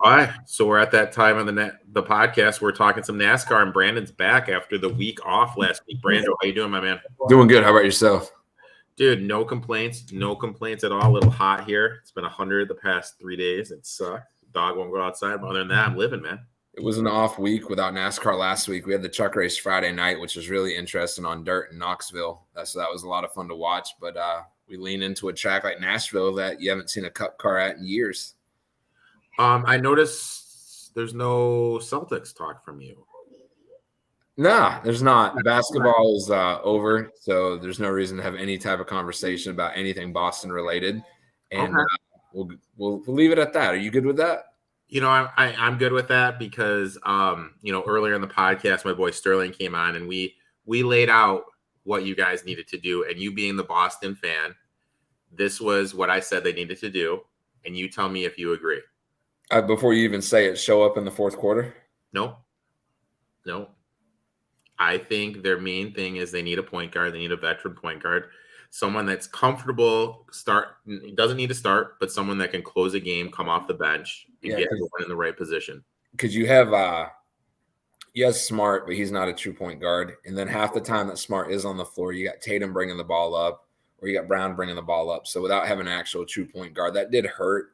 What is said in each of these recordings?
All right, so we're at that time on the podcast. We're talking some NASCAR, and Brandon's back after the week off last week. Brando, how you doing, my man? Doing good. How about yourself? Dude, no complaints at all. A little hot here. It's been 100 the past 3 days. It sucks. Dog won't go outside, but other than that, I'm living, man. It was an off week without NASCAR last week. We had the truck race Friday night, which was really interesting on dirt in Knoxville. So that was a lot of fun to watch. But we lean into a track like Nashville that you haven't seen a cup car at in years. I noticed there's no Celtics talk from you. Nah, there's not. Basketball is over, so there's no reason to have any type of conversation about anything Boston related. And okay. We'll leave it at that. Are you good with that? You know, I'm good with that because earlier in the podcast, my boy Sterling came on and we laid out what you guys needed to do. And you being the Boston fan, this was what I said they needed to do. And you tell me if you agree. Before you even say it, show up in the fourth quarter? No. I think their main thing is they need a point guard. They need a veteran point guard. Someone that's comfortable, doesn't need to start, but someone that can close a game, come off the bench, and get everyone in the right position. Because you have Smart, but he's not a true point guard. And then half the time that Smart is on the floor, you got Tatum bringing the ball up, or you got Brown bringing the ball up. So without having an actual true point guard, that did hurt.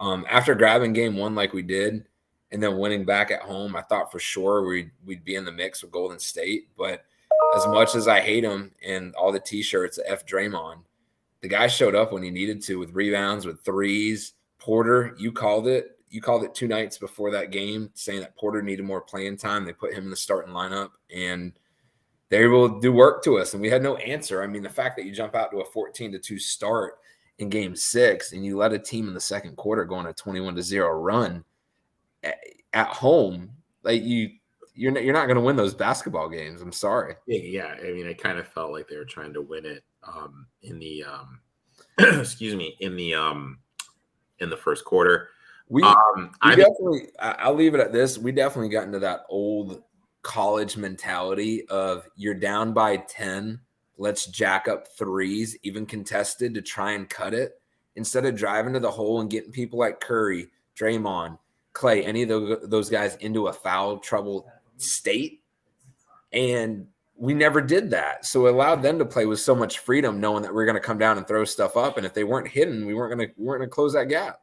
After grabbing game one like we did, and then winning back at home, I thought for sure we'd be in the mix with Golden State. But as much as I hate him and all the T-shirts, F Draymond, the guy showed up when he needed to with rebounds, with threes. Porter, you called it. You called it 2 nights before that game, saying that Porter needed more playing time. They put him in the starting lineup, and they will do work to us. And we had no answer. I mean, the fact that you jump out to a 14-2 start in Game 6 and you let a team in the second quarter go on a 21-0 run at home, like you're not going to win those basketball games. I'm sorry. Yeah. I mean, it kind of felt like they were trying to win it in the in the first quarter. I'll leave it at this. We definitely got into that old college mentality of you're down by 10. Let's jack up threes, even contested, to try and cut it instead of driving to the hole and getting people like Curry, Draymond, Clay, any of those guys into a foul trouble state. And we never did that. So it allowed them to play with so much freedom, knowing that we're going to come down and throw stuff up. And if they weren't hitting, we weren't going to close that gap.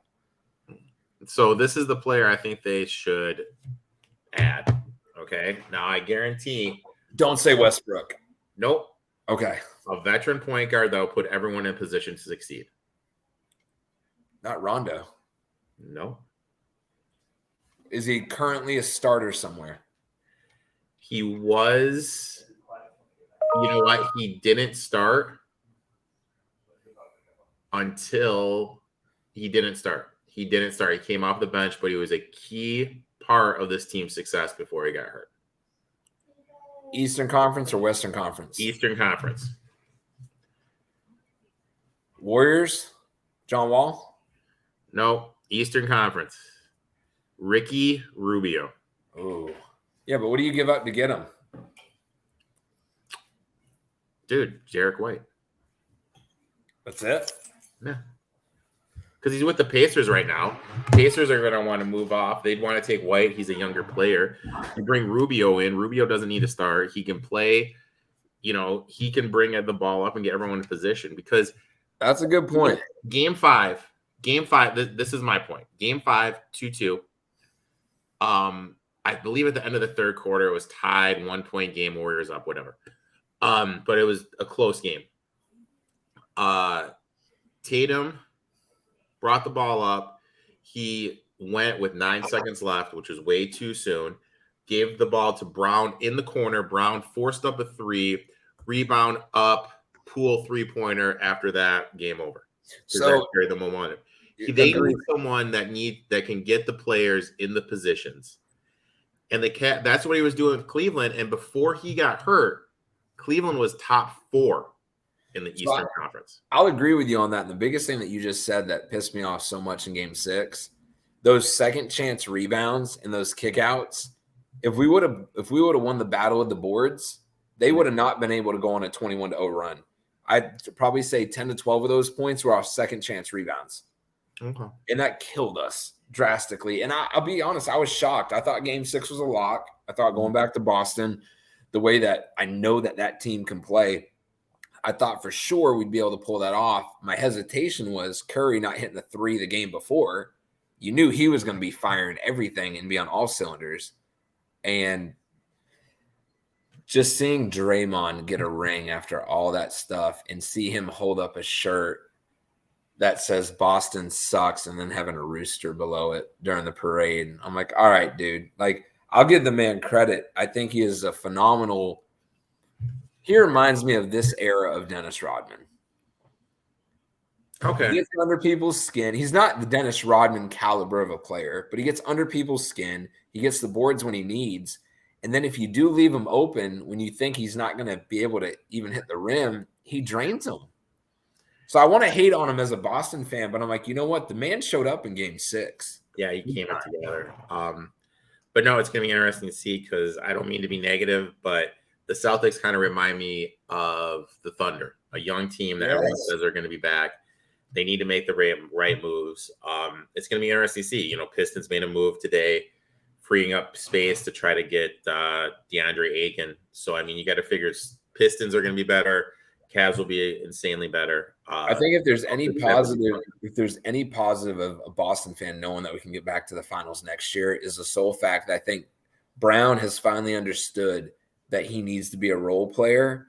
So this is the player I think they should add. Okay. Now I guarantee. Don't say Westbrook. Nope. Okay. A veteran point guard that will put everyone in position to succeed. Not Rondo. No. Is he currently a starter somewhere? He was. You know what? He didn't start until he didn't start. He came off the bench, but he was a key part of this team's success before he got hurt. Eastern Conference or Western Conference? Eastern Conference. Warriors? John Wall? No, Eastern Conference. Ricky Rubio. Oh. Yeah, but what do you give up to get him? Dude, Jarek White. That's it? Yeah. Because he's with the Pacers right now. Pacers are going to want to move off. They'd want to take White. He's a younger player. You bring Rubio in. Rubio doesn't need to start. He can play. He can bring the ball up and get everyone in position. Because that's a good point. Game five. This is my point. Game 5, 2-2. I believe at the end of the third quarter, it was tied, 1-point game, Warriors up, whatever. But it was a close game. Tatum brought the ball up. He went with 9 seconds left, which was way too soon. Gave the ball to Brown in the corner. Brown forced up a 3, rebound up, Poole 3-pointer. After that, game over. So that carried the momentum. They need someone that can get the players in the positions. And that's what he was doing with Cleveland. And before he got hurt, Cleveland was top 4 in the Eastern Conference. I'll agree with you on that. And the biggest thing that you just said that pissed me off so much in Game 6, those second chance rebounds and those kickouts. If we would have won the battle of the boards, they would have not been able to go on a 21-0 run. I'd probably say 10 to 12 of those points were off second chance rebounds. Okay. And that killed us. drastically. And I'll be honest, I was shocked. I thought Game 6 was a lock. I thought going back to Boston, the way that I know that team can play, I thought for sure we'd be able to pull that off. My hesitation was Curry not hitting the 3 the game before. You knew he was going to be firing everything and be on all cylinders. And just seeing Draymond get a ring after all that stuff and see him hold up a shirt that says Boston sucks and then having a rooster below it during the parade. I'm like, all right, dude. Like, I'll give the man credit. I think he is a phenomenal – he reminds me of this era of Dennis Rodman. Okay. He gets under people's skin. He's not the Dennis Rodman caliber of a player, but he gets under people's skin. He gets the boards when he needs. And then if you do leave him open when you think he's not going to be able to even hit the rim, he drains them. So I want to hate on him as a Boston fan, but I'm like, you know what? The man showed up in Game 6. Yeah, he came up together. But no, it's going to be interesting to see because I don't mean to be negative, but the Celtics kind of remind me of the Thunder, a young team that everyone says are going to be back. They need to make the right moves. It's going to be interesting to see. Pistons made a move today, freeing up space to try to get DeAndre Ayton. So, I mean, you got to figure Pistons are going to be better. Cavs will be insanely better. I think if there's any positive of a Boston fan knowing that we can get back to the finals next year is the sole fact that I think Brown has finally understood that he needs to be a role player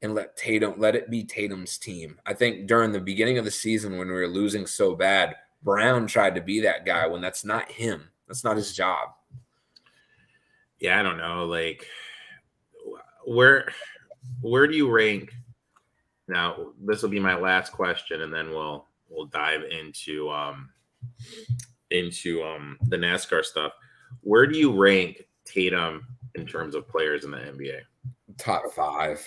and let it be Tatum's team. I think during the beginning of the season when we were losing so bad, Brown tried to be that guy when that's not him. That's not his job. Yeah, I don't know. Like, where do you rank? Now, this will be my last question, and then we'll dive into the NASCAR stuff. Where do you rank Tatum in terms of players in the NBA? Top 5.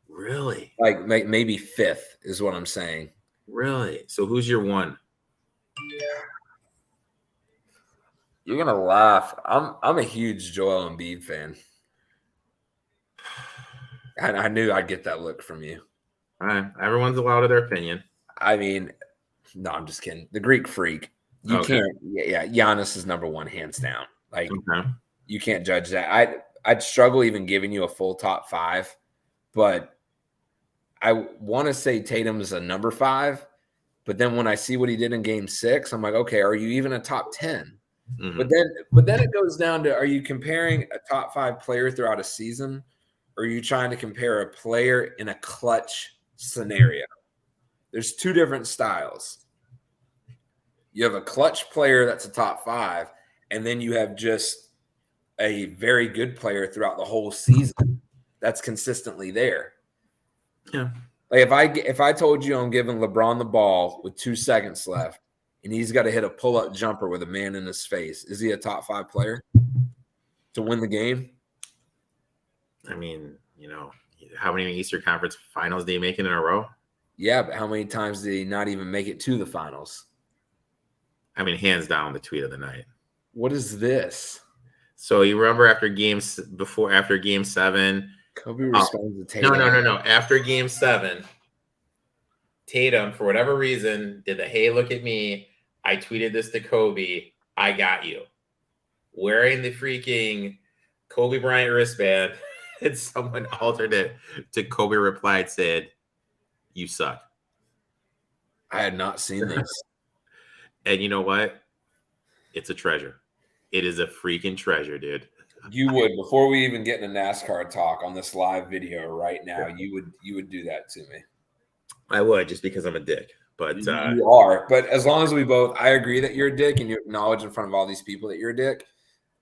Really? Like maybe 5th is what I'm saying. Really? So who's your 1? You're gonna laugh. I'm a huge Joel Embiid fan. I knew I'd get that look from you. All right. Everyone's allowed to their opinion. I mean, no, I'm just kidding. The Greek freak. You can't. Yeah, Giannis is number 1, hands down. Like, you can't judge that. I'd struggle even giving you a full top 5, but I want to say Tatum is a number 5. But then when I see what he did in Game 6, I'm like, okay, are you even a top 10? Mm-hmm. But then it goes down to, are you comparing a top 5 player throughout a season, or are you trying to compare a player in a clutch scenario? There's 2 different styles. You have a clutch player that's a top 5, and then you have just a very good player throughout the whole season that's consistently there. Yeah. Like if I told you I'm giving LeBron the ball with 2 seconds left and he's got to hit a pull-up jumper with a man in his face, is he a top 5 player to win the game? I mean, how many Eastern Conference Finals did he make in a row? Yeah, but how many times did he not even make it to the finals? I mean, hands down, the tweet of the night. What is this? So you remember after Game 7, Kobe responds to Tatum. No. After Game 7, Tatum, for whatever reason, did the hey, look at me. I tweeted this to Kobe. I got you. Wearing the freaking Kobe Bryant wristband. And someone altered it to Kobe replied, said, "You suck." I had not seen this. And you know what? It's a treasure. It is a freaking treasure, dude. You would, before we even get into NASCAR talk on this live video right now, you would do that to me. I would, just because I'm a dick. But you are. But as long as I agree that you're a dick and you acknowledge in front of all these people that you're a dick,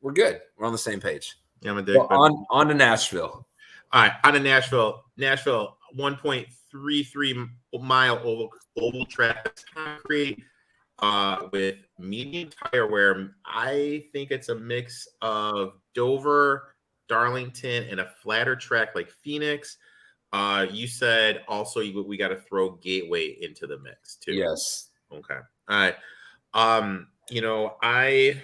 we're good. We're on the same page. Yeah, I'm a dick. So on to Nashville. All right, on to Nashville. Nashville, 1.33 mile oval track, concrete with medium tire wear. I think it's a mix of Dover, Darlington, and a flatter track like Phoenix. You said also we got to throw Gateway into the mix too. Yes. Okay. All right.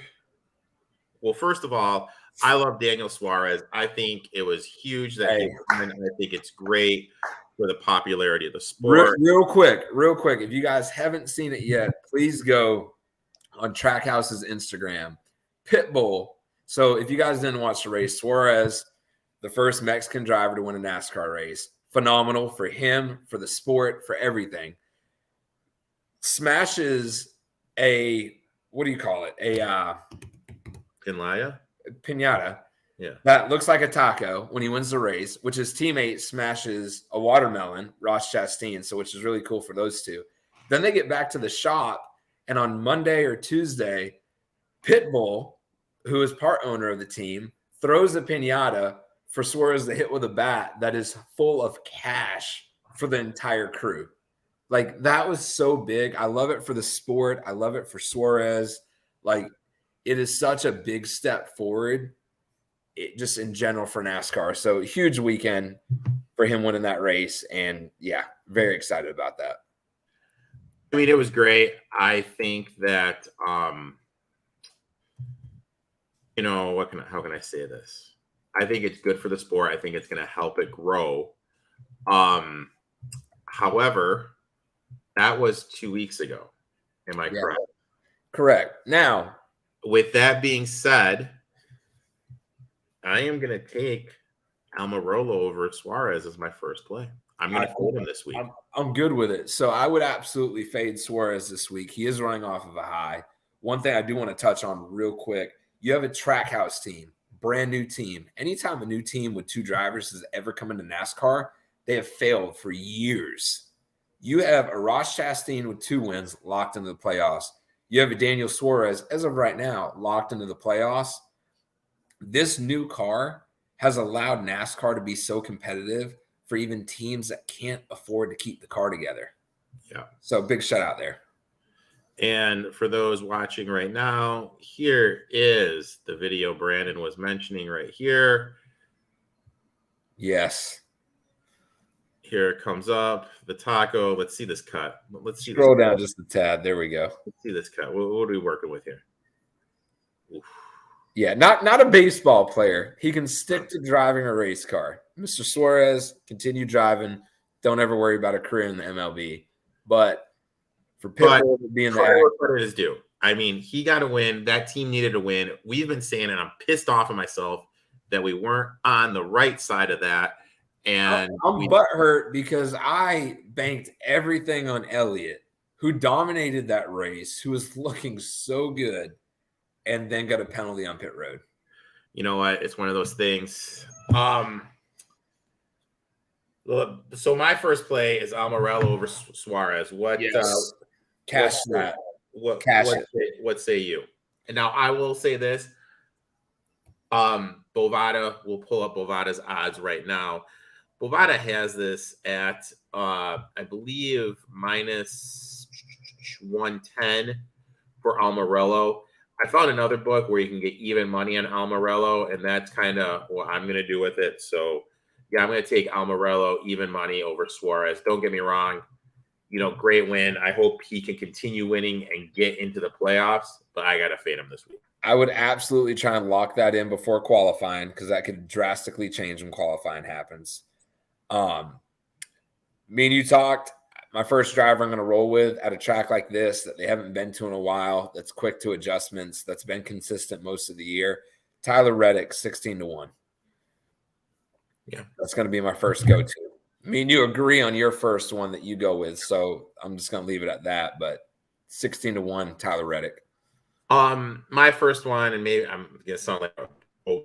Well, first of all, I love Daniel Suarez. I think it was huge that he won. I think it's great for the popularity of the sport. Real quick. If you guys haven't seen it yet, please go on Trackhouse's Instagram. Pitbull. So if you guys didn't watch the race, Suarez, the first Mexican driver to win a NASCAR race. Phenomenal for him, for the sport, for everything. Smashes what do you call it? Pinata. Yeah. That looks like a taco when he wins the race, which his teammate smashes a watermelon, Ross Chastain, which is really cool for those two. Then they get back to the shop, and on Monday or Tuesday, Pitbull, who is part owner of the team, throws a pinata for Suarez to hit with a bat that is full of cash for the entire crew. Like, that was so big. I love it for the sport. I love it for Suarez. Like, it is such a big step forward, just in general for NASCAR. So huge weekend for him winning that race. And yeah, very excited about that. I mean, it was great. I think that, how can I say this? I think it's good for the sport. I think it's going to help it grow. However, that was 2 weeks ago. Am I correct? Correct. Now, with that being said, I am going to take Almirola over Suarez as my first play. I'm going to fade him this week. I'm good with it. So I would absolutely fade Suarez this week. He is running off of a high. One thing I do want to touch on real quick, you have a Trackhouse team, brand new team. Anytime a new team with two drivers has ever come into NASCAR, they have failed for years. You have a Ross Chastain with 2 wins locked into the playoffs. You have a Daniel Suarez, as of right now, locked into the playoffs. This new car has allowed NASCAR to be so competitive for even teams that can't afford to keep the car together. Yeah. So big shout out there. And for those watching right now, here is the video Brandon was mentioning right here. Yes. Here it comes up, the taco. Let's see this cut. Let's see. Scroll down just a tad. There we go. Let's see this cut. What are we working with here? Oof. Yeah, not a baseball player. He can stick to driving a race car. Mr. Suarez, continue driving. Don't ever worry about a career in the MLB. But for Pitbull to be in the credit is due. I mean, he got to win. That team needed to win. We've been saying, and I'm pissed off at myself that we weren't on the right side of that. And I'm butthurt because I banked everything on Elliott, who dominated that race, who was looking so good, and then got a penalty on pit road. You know what? It's one of those things. So my first play is Almirola over Suarez. What? Yes. Cash that. What say you? And now I will say this. Bovada, we'll pull up Bovada's odds right now. Bovada has this at, I believe, minus 110 for Almirola. I found another book where you can get even money on Almirola, and that's kind of what I'm going to do with it. So, yeah, I'm going to take Almirola even money over Suarez. Don't get me wrong. Great win. I hope he can continue winning and get into the playoffs, but I got to fade him this week. I would absolutely try and lock that in before qualifying because that could drastically change when qualifying happens. Me and you talked. My first driver I'm going to roll with at a track like this that they haven't been to in a while, that's quick to adjustments, that's been consistent most of the year. Tyler Reddick, 16-1. Yeah. That's going to be my first go-to. Me and you agree on your first one that you go with, so I'm just going to leave it at that. But 16-1, Tyler Reddick. My first one, and maybe I'm going to sound like a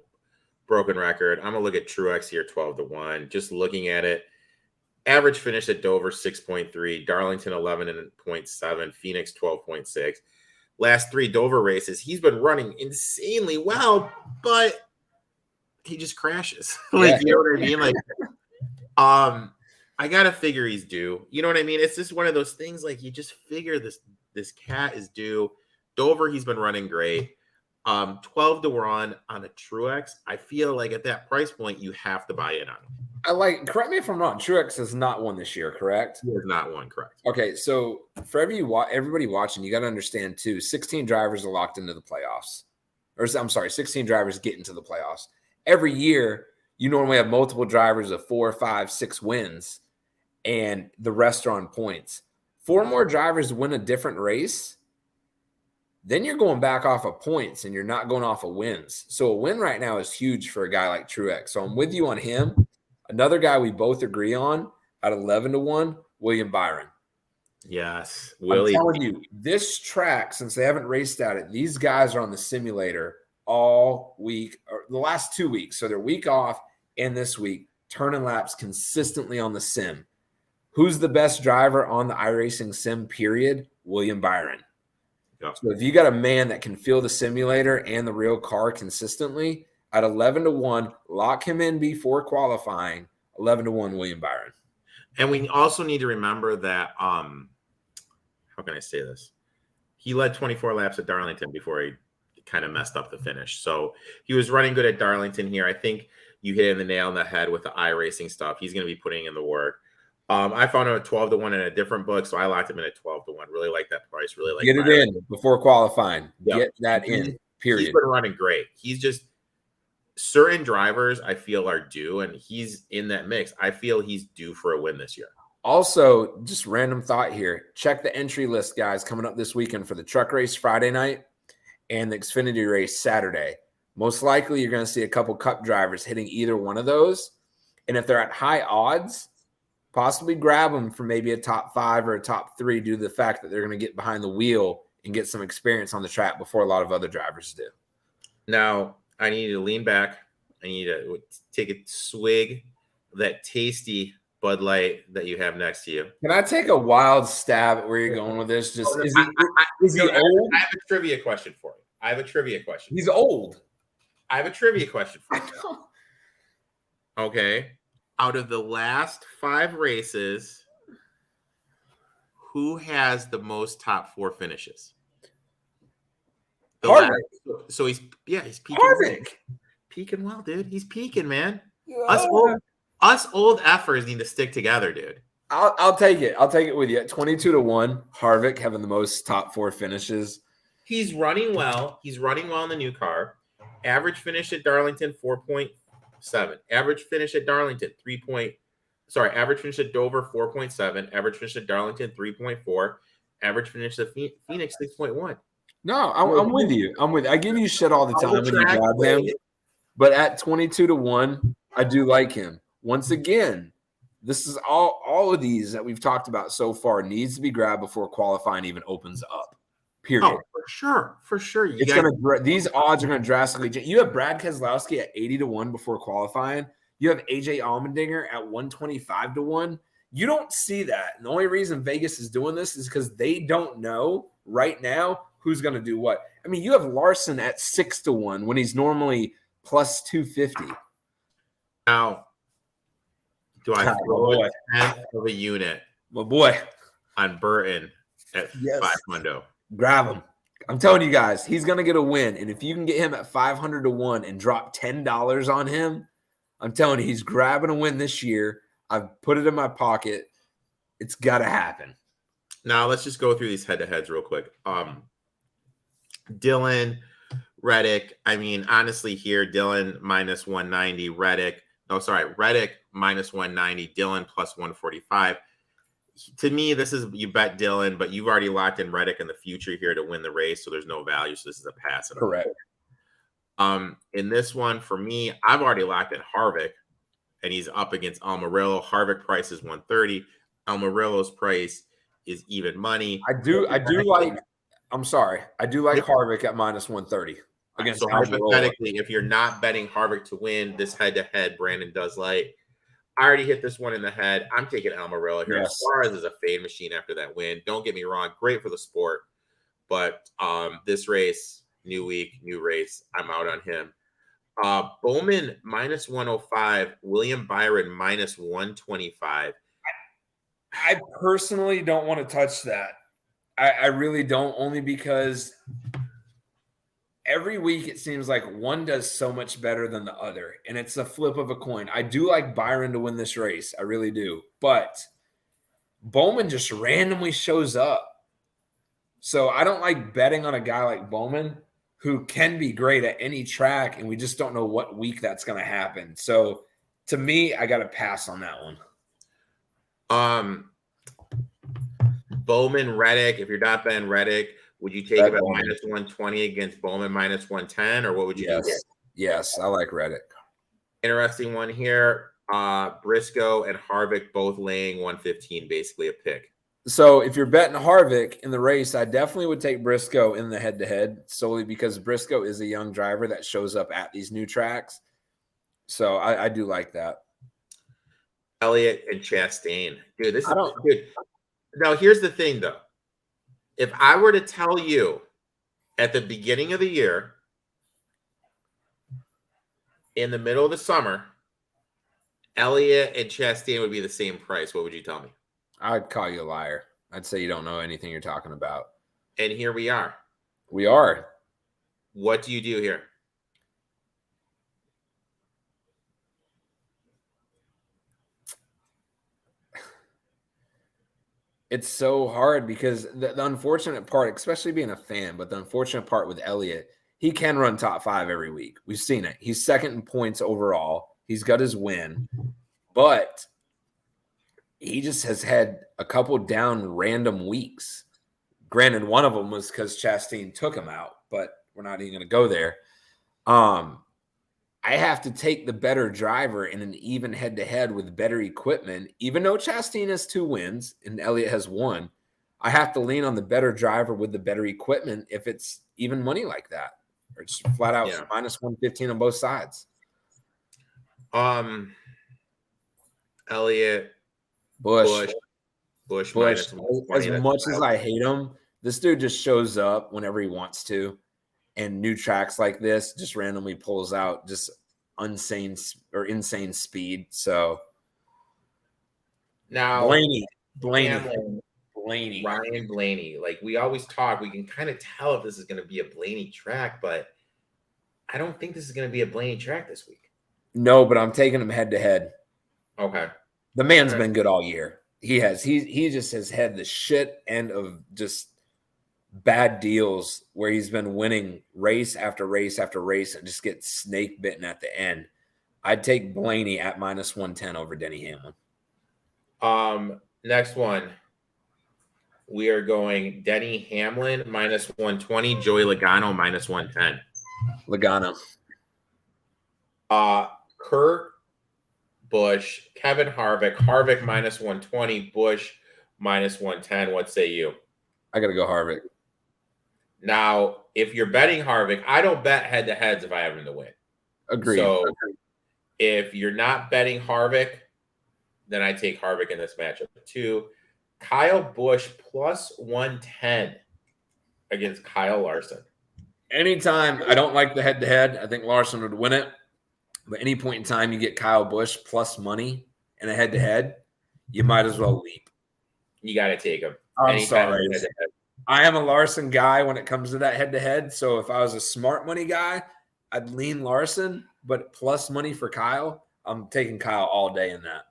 broken record. I'm going to look at Truex here, 12-1. Just looking at it. Average finish at Dover, 6.3. Darlington, 11.7. Phoenix, 12.6. Last 3 Dover races, he's been running insanely well, but he just crashes. You know what I mean? I got to figure he's due. You know what I mean? It's just one of those things, you just figure this cat is due. Dover, he's been running great. 12-1 on a Truex. I feel like at that price point, you have to buy in on him. Correct me if I'm wrong. Truex has not won this year, correct? He has not won, correct. Okay, so for everybody watching, you got to understand too. 16 drivers are locked into the playoffs, or I'm sorry, 16 drivers get into the playoffs every year. You normally have multiple drivers of 4, 5, 6 wins, and the rest are on points. 4 more drivers win a different race. then you're going back off of points and you're not going off of wins. So a win right now is huge for a guy like Truex. So I'm with you on him. Another guy we both agree on at 11-1, William Byron. Yes, Willie. I'm telling you, this track, since they haven't raced at it, these guys are on the simulator all week, or the last 2 weeks. So they're week off and this week, turning laps consistently on the sim. Who's the best driver on the iRacing sim, period? William Byron. Yep. So if you got a man that can feel the simulator and the real car consistently, at 11-1, lock him in before qualifying, 11-1, William Byron. And we also need to remember that, how can I say this? He led 24 laps at Darlington before he kind of messed up the finish. So he was running good at Darlington here. I think you hit the nail on the head with the iRacing stuff. He's going to be putting in the work. I found him at 12-1 in a different book, so I locked him in at 12-1. Really like that price. Really like get it in before qualifying. Yep. Get that in. Period. He's been running great. He's just certain drivers I feel are due, and he's in that mix. I feel he's due for a win this year. Also, just random thought here. Check the entry list, guys, coming up this weekend for the truck race Friday night and the Xfinity race Saturday. Most likely, you're going to see a couple Cup drivers hitting either one of those. And if they're at high odds, possibly grab them for maybe a top 5 or a top 3 due to the fact that they're going to get behind the wheel and get some experience on the track before a lot of other drivers do. Now, I need to lean back. I need to take a swig of that tasty Bud Light that you have next to you. Can I take a wild stab at where you're going with this? Just is he old? I have a trivia question for you. He's old. I have a trivia question for you. Okay. Out of the last 5 races, who has the most top 4 finishes? Harvick. So he's peaking. Harvick. Peaking well, dude. He's peaking, man. Yeah. Us old effers need to stick together, dude. I'll take it. I'll take it with you. At 22-1, Harvick having the most top 4 finishes. He's running well. He's running well in the new car. Average finish at Darlington, 4.7. Average finish at Darlington, average finish at Dover, 4.7. Average finish at Darlington, 3.4. Average finish at Phoenix, 6.1. No, I'm with you. I give you shit all the time when you grab him. But at 22-1, I do like him. Once again, this is all of these that we've talked about so far needs to be grabbed before qualifying even opens up. Period. Oh, for sure. These odds are going to drastically change. You have Brad Keselowski at 80-1 before qualifying. You have AJ Allmendinger at 125-1. You don't see that. And the only reason Vegas is doing this is because they don't know right now who's going to do what. I mean, you have Larson at 6-1 when he's normally plus 250. Now, do I throw a tenth of a unit? My boy. On Burton at 500. Grab him. I'm telling you guys, he's going to get a win. And if you can get him at 500-1 and drop $10 on him, I'm telling you, he's grabbing a win this year. I've put it in my pocket. It's got to happen. Now, let's just go through these head-to-heads real quick. Dylan, Reddick. I mean, honestly here, Dylan minus 190, Reddick minus 190, Dylan plus 145. To me, this is you bet Dylan, but you've already locked in Reddick in the future here to win the race, so there's no value. So this is a pass. Correct. In this one, for me, I've already locked in Harvick, and he's up against Almirola. Harvick price is 130. Almiro's price is even money. I do like Harvick at minus 130 against so hypothetically, if you're not betting Harvick to win this head-to-head, Brandon does like. I already hit this one in the head. I'm taking Almirola here. Yes. Suarez is a fade machine after that win. Don't get me wrong. Great for the sport. But this race, new week, new race, I'm out on him. Bowman minus 105. William Byron minus 125. I personally don't want to touch that. I really don't, only because every week it seems like one does so much better than the other, and it's a flip of a coin. I do like Byron to win this race. I really do. But Bowman just randomly shows up. So I don't like betting on a guy like Bowman who can be great at any track, and we just don't know what week that's going to happen. So to me, I got to pass on that one. Bowman, Reddick. If you're not betting Reddick, Would you take Bet him at Bowman. minus 120 against Bowman minus 110, or what would you do? Yes, I like Reddick. Interesting one here. Briscoe and Harvick both laying 115, basically a pick. So if you're betting Harvick in the race, I definitely would take Briscoe in the head-to-head solely because Briscoe is a young driver that shows up at these new tracks. So I do like that. Elliott and Chastain. Dude, this is good. Now, here's the thing, though. If I were to tell you at the beginning of the year, in the middle of the summer, Elliott and Chastain would be the same price, what would you tell me? I'd call you a liar. I'd say you don't know anything you're talking about. And here we are. We are. What do you do here? It's so hard because the unfortunate part, especially being a fan, but the unfortunate part with Elliott, he can run top 5 every week. We've seen it. He's second in points overall. He's got his win, but he just has had a couple down random weeks. Granted, one of them was because Chastain took him out, but we're not even going to go there. I have to take the better driver in an even head-to-head with better equipment. Even though Chastain has 2 wins and Elliott has 1, I have to lean on the better driver with the better equipment if it's even money like that. Or it's flat out minus 115 on both sides. Elliott, Bush. minus as much as I hate him, this dude just shows up whenever he wants to. And new tracks like this just randomly pulls out just insane speed. So now Ryan Blaney. Like we always talk, we can kind of tell if this is going to be a Blaney track, but I don't think this is going to be a Blaney track this week. No, but I'm taking him head to head. Okay. The man's been good all year. He has. He just has had the shit end of just bad deals where he's been winning race after race after race and just gets snake bitten at the end. I'd take Blaney at minus 110 over Denny Hamlin. Next one. We are going Denny Hamlin minus 120, Joey Logano minus 110. Logano. Kurt Busch, Kevin Harvick minus 120, Busch minus 110. What say you? I got to go Harvick. Now, if you're betting Harvick, I don't bet head-to-heads if I have him to win. Agreed. So if you're not betting Harvick, then I take Harvick in this matchup too. Kyle Busch plus 110 against Kyle Larson. Anytime, I don't like the head-to-head. I think Larson would win it. But any point in time you get Kyle Busch plus money in a head-to-head, you might as well leap. You got to take him. I'm sorry. I am a Larson guy when it comes to that head-to-head. So if I was a smart money guy, I'd lean Larson. But plus money for Kyle, I'm taking Kyle all day in that.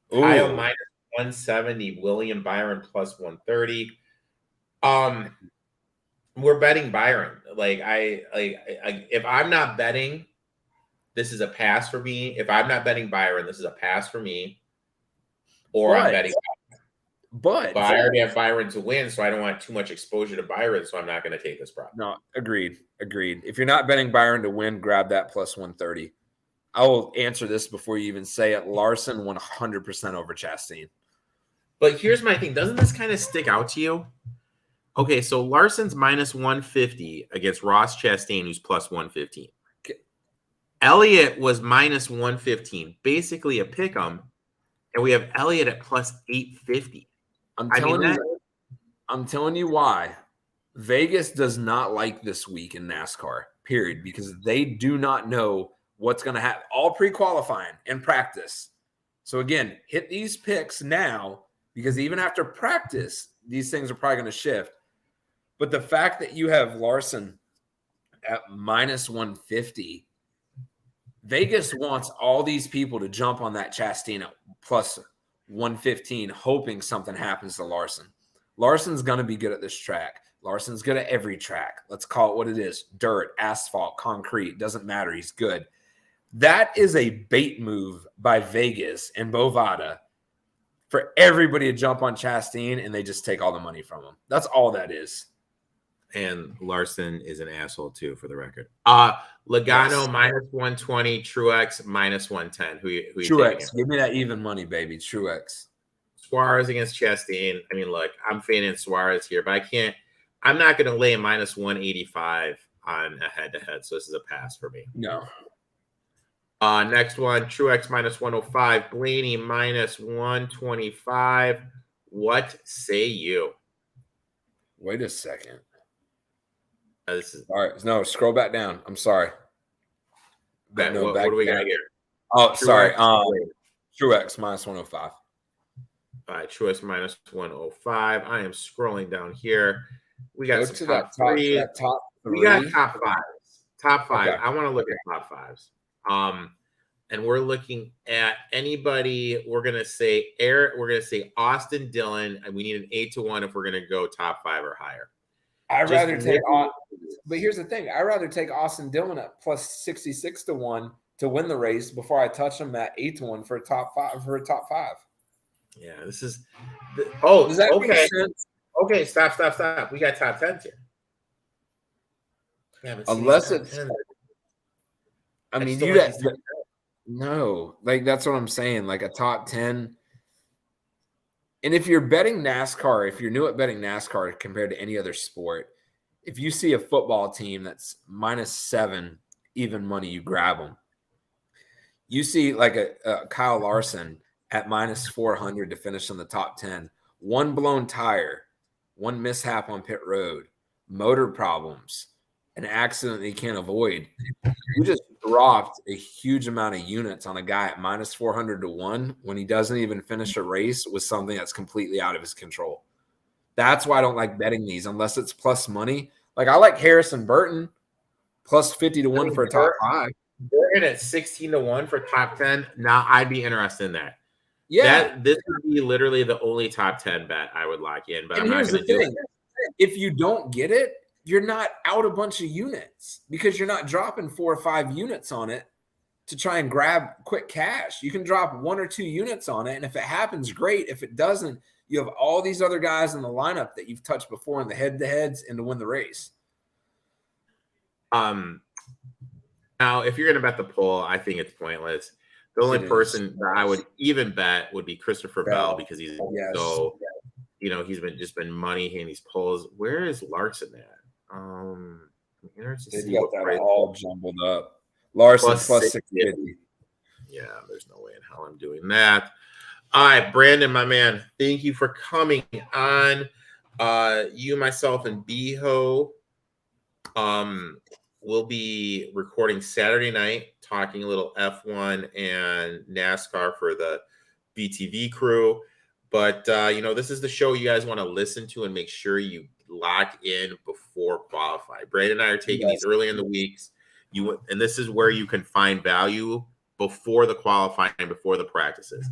Kyle minus 170, William Byron plus 130. We're betting Byron. Like I if I'm not betting, this is a pass for me. If I'm not betting Byron, this is a pass for me. Or I'm betting Byron. But I already have Byron to win, so I don't want too much exposure to Byron, so I'm not going to take this problem. No, agreed. If you're not betting Byron to win, grab that plus 130. I will answer this before you even say it. Larson 100% over Chastain. But here's my thing. Doesn't this kind of stick out to you? Okay, so Larson's minus 150 against Ross Chastain, who's plus 115. Okay. Elliott was minus 115, basically a pick 'em, and we have Elliott at plus 850. I'm telling you why. Vegas does not like this week in NASCAR, period, because they do not know what's going to happen. All pre-qualifying and practice. So again, hit these picks now because even after practice, these things are probably going to shift. But the fact that you have Larson at minus 150, Vegas wants all these people to jump on that Chastain at plus 115, hoping something happens to Larson. Larson's going to be good at this track. Larson's good at every track. Let's call it what it is. Dirt, asphalt, concrete. Doesn't matter. He's good. That is a bait move by Vegas and Bovada for everybody to jump on Chastain, and they just take all the money from him. That's all that is. And Larson is an asshole too, for the record. Logano minus 120, Truex minus 110. Who you Truex, give me that even money, baby. Truex. Suarez against Chastain. I mean, look, I'm fading Suarez here, but I'm not going to lay minus 185 on a head-to-head, so this is a pass for me. No. Next one, Truex minus 105, Blaney minus 125. What say you? Wait a second. This is all right. No, scroll back down. I'm sorry. What do we got here? Oh, Truex, sorry. Truex minus 105. All right, Truex minus 105. I am scrolling down here. We got some top three. Top three. We got top fives. Top five. Okay. I want to look at top fives. And we're looking at anybody. We're gonna say Eric. We're gonna say Austin Dillon, and we need an 8-1 if we're gonna go top 5 or higher. I'd rather take but here's the thing. I'd rather take Austin Dillon at plus 66-1 to win the race before I touch him at 8-1 for a top 5. Yeah, this is does that make sense? Okay, stop. We got top 10s here. Yeah, unless it's 10. I mean, no, like that's what I'm saying. Like a top 10. And if you're betting NASCAR, if you're new at betting NASCAR compared to any other sport, if you see a football team that's minus 7 even money, you grab them. You see like a Kyle Larson at minus 400 to finish in the top 10. One blown tire, one mishap on pit road, motor problems, an accident that he can't avoid. You just dropped a huge amount of units on a guy at minus 400-1 when he doesn't even finish a race with something that's completely out of his control. That's why I don't like betting these unless it's plus money. Like I like Harrison Burton plus 50-1 for a top 5. Burton at 16-1 for top 10. Now I'd be interested in that. Yeah, this would be literally the only top 10 bet I would lock in. But I'm not going to do it. If you don't get it, you're not out a bunch of units because you're not dropping 4 or 5 units on it to try and grab quick cash. You can drop 1 or 2 units on it. And if it happens, great. If it doesn't, you have all these other guys in the lineup that you've touched before in the head-to-heads and to win the race. Now, if you're going to bet the poll, I think it's pointless. The only person that I would even bet would be Christopher Bell because he's he's been money in these polls. Where is Larson at? They've got that all jumbled up. Larson plus 650. Yeah, there's no way in hell I'm doing that. All right, Brandon, my man, thank you for coming on. You, myself, and Beho will be recording Saturday night, talking a little F1 and NASCAR for the BTV crew. But, this is the show you guys want to listen to and make sure you lock in before qualify. Brandon and I are taking these early in the weeks. And this is where you can find value before the qualifying, before the practices.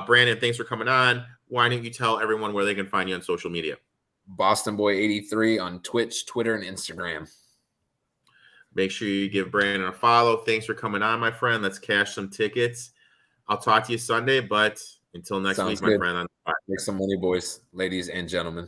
Brandon, thanks for coming on. Why don't you tell everyone where they can find you on social media? Boston Boy 83 on Twitch, Twitter, and Instagram. Make sure you give Brandon a follow. Thanks for coming on, my friend. Let's cash some tickets. I'll talk to you Sunday, but until next week, my friend. Make some money, boys, ladies, and gentlemen.